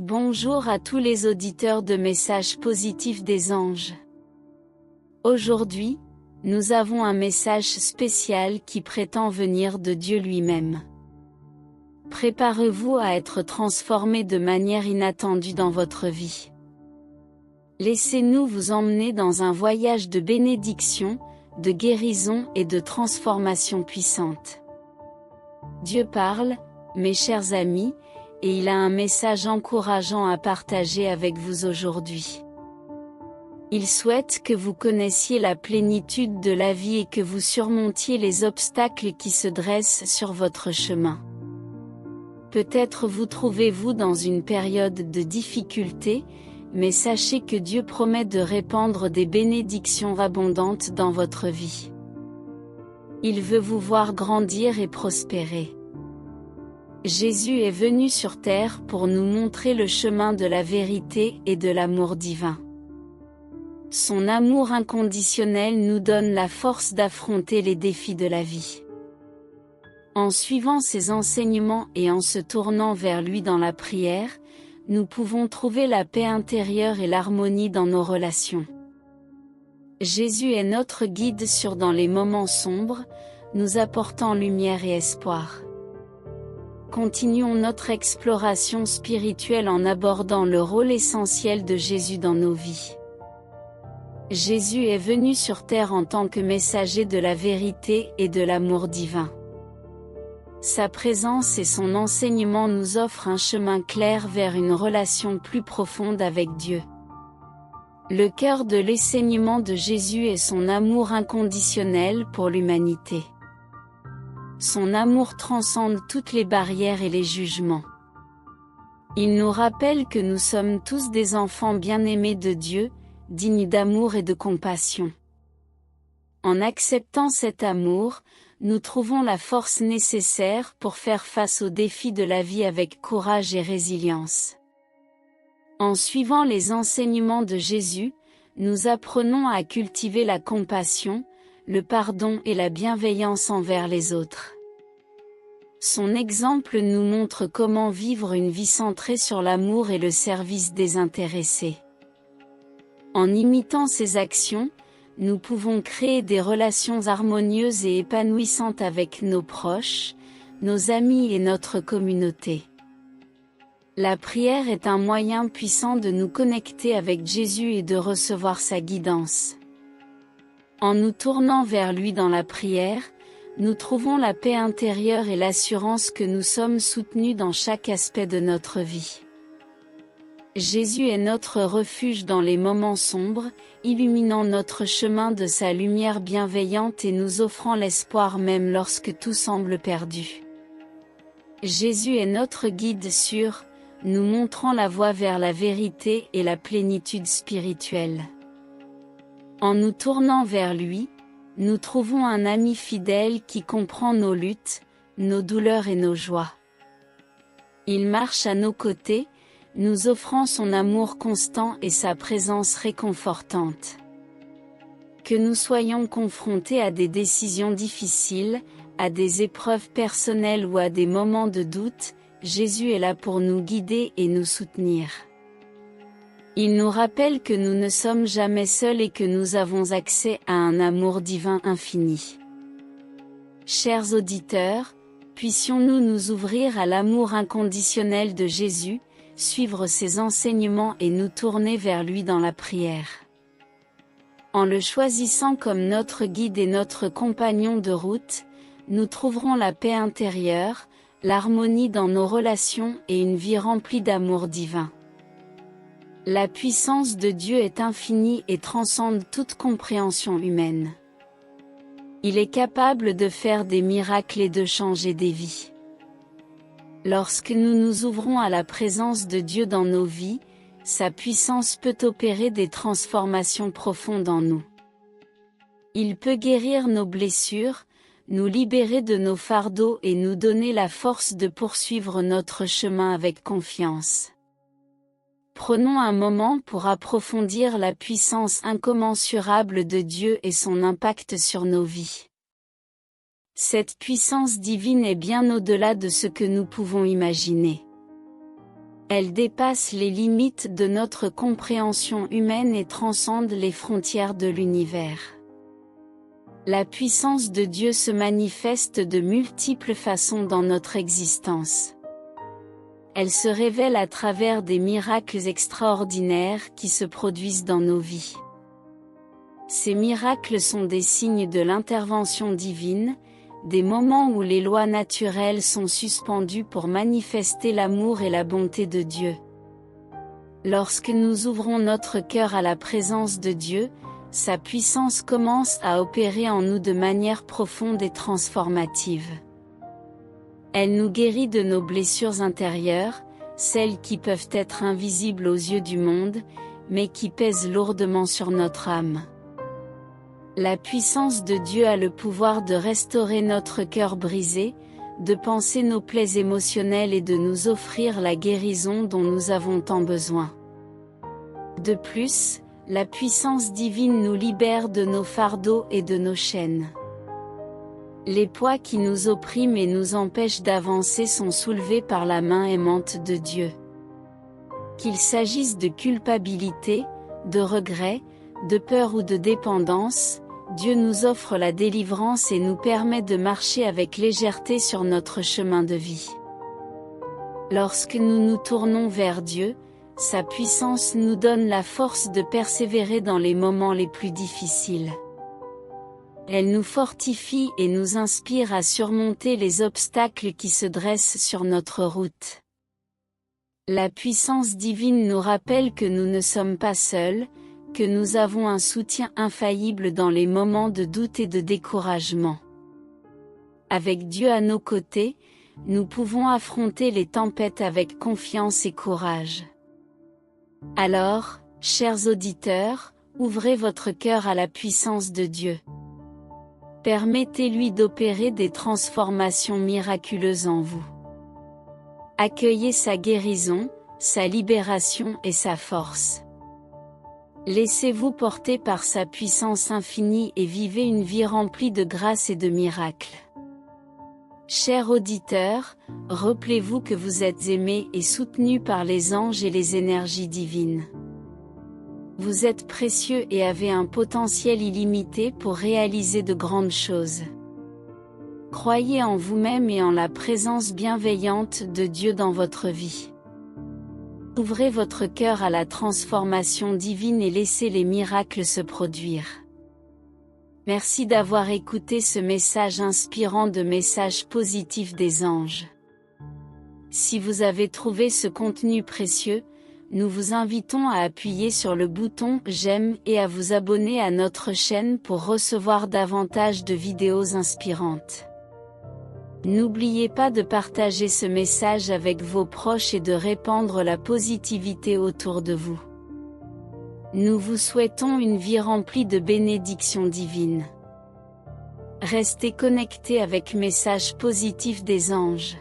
Bonjour à tous les auditeurs de Messages positifs des anges. Aujourd'hui, nous avons un message spécial qui prétend venir de Dieu lui-même. Préparez-vous à être transformé de manière inattendue dans votre vie. Laissez-nous vous emmener dans un voyage de bénédiction, de guérison et de transformation puissante. Dieu parle, mes chers amis, et il a un message encourageant à partager avec vous aujourd'hui. Il souhaite que vous connaissiez la plénitude de la vie et que vous surmontiez les obstacles qui se dressent sur votre chemin. Peut-être vous trouvez-vous dans une période de difficulté, mais sachez que Dieu promet de répandre des bénédictions abondantes dans votre vie. Il veut vous voir grandir et prospérer. Jésus est venu sur terre pour nous montrer le chemin de la vérité et de l'amour divin. Son amour inconditionnel nous donne la force d'affronter les défis de la vie. En suivant ses enseignements et en se tournant vers lui dans la prière, nous pouvons trouver la paix intérieure et l'harmonie dans nos relations. Jésus est notre guide dans les moments sombres, nous apportant lumière et espoir. Continuons notre exploration spirituelle en abordant le rôle essentiel de Jésus dans nos vies. Jésus est venu sur terre en tant que messager de la vérité et de l'amour divin. Sa présence et son enseignement nous offrent un chemin clair vers une relation plus profonde avec Dieu. Le cœur de l'enseignement de Jésus est son amour inconditionnel pour l'humanité. Son amour transcende toutes les barrières et les jugements. Il nous rappelle que nous sommes tous des enfants bien-aimés de Dieu, dignes d'amour et de compassion. En acceptant cet amour, nous trouvons la force nécessaire pour faire face aux défis de la vie avec courage et résilience. En suivant les enseignements de Jésus, nous apprenons à cultiver la compassion, le pardon et la bienveillance envers les autres. Son exemple nous montre comment vivre une vie centrée sur l'amour et le service désintéressé. En imitant ses actions, nous pouvons créer des relations harmonieuses et épanouissantes avec nos proches, nos amis et notre communauté. La prière est un moyen puissant de nous connecter avec Jésus et de recevoir sa guidance. En nous tournant vers lui dans la prière, nous trouvons la paix intérieure et l'assurance que nous sommes soutenus dans chaque aspect de notre vie. Jésus est notre refuge dans les moments sombres, illuminant notre chemin de sa lumière bienveillante et nous offrant l'espoir même lorsque tout semble perdu. Jésus est notre guide sûr, nous montrant la voie vers la vérité et la plénitude spirituelle. En nous tournant vers lui, nous trouvons un ami fidèle qui comprend nos luttes, nos douleurs et nos joies. Il marche à nos côtés, nous offrant son amour constant et sa présence réconfortante. Que nous soyons confrontés à des décisions difficiles, à des épreuves personnelles ou à des moments de doute, Jésus est là pour nous guider et nous soutenir. Il nous rappelle que nous ne sommes jamais seuls et que nous avons accès à un amour divin infini. Chers auditeurs, puissions-nous nous ouvrir à l'amour inconditionnel de Jésus, suivre ses enseignements et nous tourner vers lui dans la prière. En le choisissant comme notre guide et notre compagnon de route, nous trouverons la paix intérieure, l'harmonie dans nos relations et une vie remplie d'amour divin. La puissance de Dieu est infinie et transcende toute compréhension humaine. Il est capable de faire des miracles et de changer des vies. Lorsque nous nous ouvrons à la présence de Dieu dans nos vies, sa puissance peut opérer des transformations profondes en nous. Il peut guérir nos blessures, nous libérer de nos fardeaux et nous donner la force de poursuivre notre chemin avec confiance. Prenons un moment pour approfondir la puissance incommensurable de Dieu et son impact sur nos vies. Cette puissance divine est bien au-delà de ce que nous pouvons imaginer. Elle dépasse les limites de notre compréhension humaine et transcende les frontières de l'univers. La puissance de Dieu se manifeste de multiples façons dans notre existence. Elle se révèle à travers des miracles extraordinaires qui se produisent dans nos vies. Ces miracles sont des signes de l'intervention divine, des moments où les lois naturelles sont suspendues pour manifester l'amour et la bonté de Dieu. Lorsque nous ouvrons notre cœur à la présence de Dieu, sa puissance commence à opérer en nous de manière profonde et transformative. Elle nous guérit de nos blessures intérieures, celles qui peuvent être invisibles aux yeux du monde, mais qui pèsent lourdement sur notre âme. La puissance de Dieu a le pouvoir de restaurer notre cœur brisé, de panser nos plaies émotionnelles et de nous offrir la guérison dont nous avons tant besoin. De plus, la puissance divine nous libère de nos fardeaux et de nos chaînes. Les poids qui nous oppriment et nous empêchent d'avancer sont soulevés par la main aimante de Dieu. Qu'il s'agisse de culpabilité, de regret, de peur ou de dépendance, Dieu nous offre la délivrance et nous permet de marcher avec légèreté sur notre chemin de vie. Lorsque nous nous tournons vers Dieu, sa puissance nous donne la force de persévérer dans les moments les plus difficiles. Elle nous fortifie et nous inspire à surmonter les obstacles qui se dressent sur notre route. La puissance divine nous rappelle que nous ne sommes pas seuls, que nous avons un soutien infaillible dans les moments de doute et de découragement. Avec Dieu à nos côtés, nous pouvons affronter les tempêtes avec confiance et courage. Alors, chers auditeurs, ouvrez votre cœur à la puissance de Dieu. Permettez-lui d'opérer des transformations miraculeuses en vous. Accueillez sa guérison, sa libération et sa force. Laissez-vous porter par sa puissance infinie et vivez une vie remplie de grâce et de miracles. Chers auditeurs, rappelez-vous que vous êtes aimés et soutenus par les anges et les énergies divines. Vous êtes précieux et avez un potentiel illimité pour réaliser de grandes choses. Croyez en vous-même et en la présence bienveillante de Dieu dans votre vie. Ouvrez votre cœur à la transformation divine et laissez les miracles se produire. Merci d'avoir écouté ce message inspirant de messages positifs des anges. Si vous avez trouvé ce contenu précieux, nous vous invitons à appuyer sur le bouton « J'aime » et à vous abonner à notre chaîne pour recevoir davantage de vidéos inspirantes. N'oubliez pas de partager ce message avec vos proches et de répandre la positivité autour de vous. Nous vous souhaitons une vie remplie de bénédictions divines. Restez connectés avec Messages positifs des anges.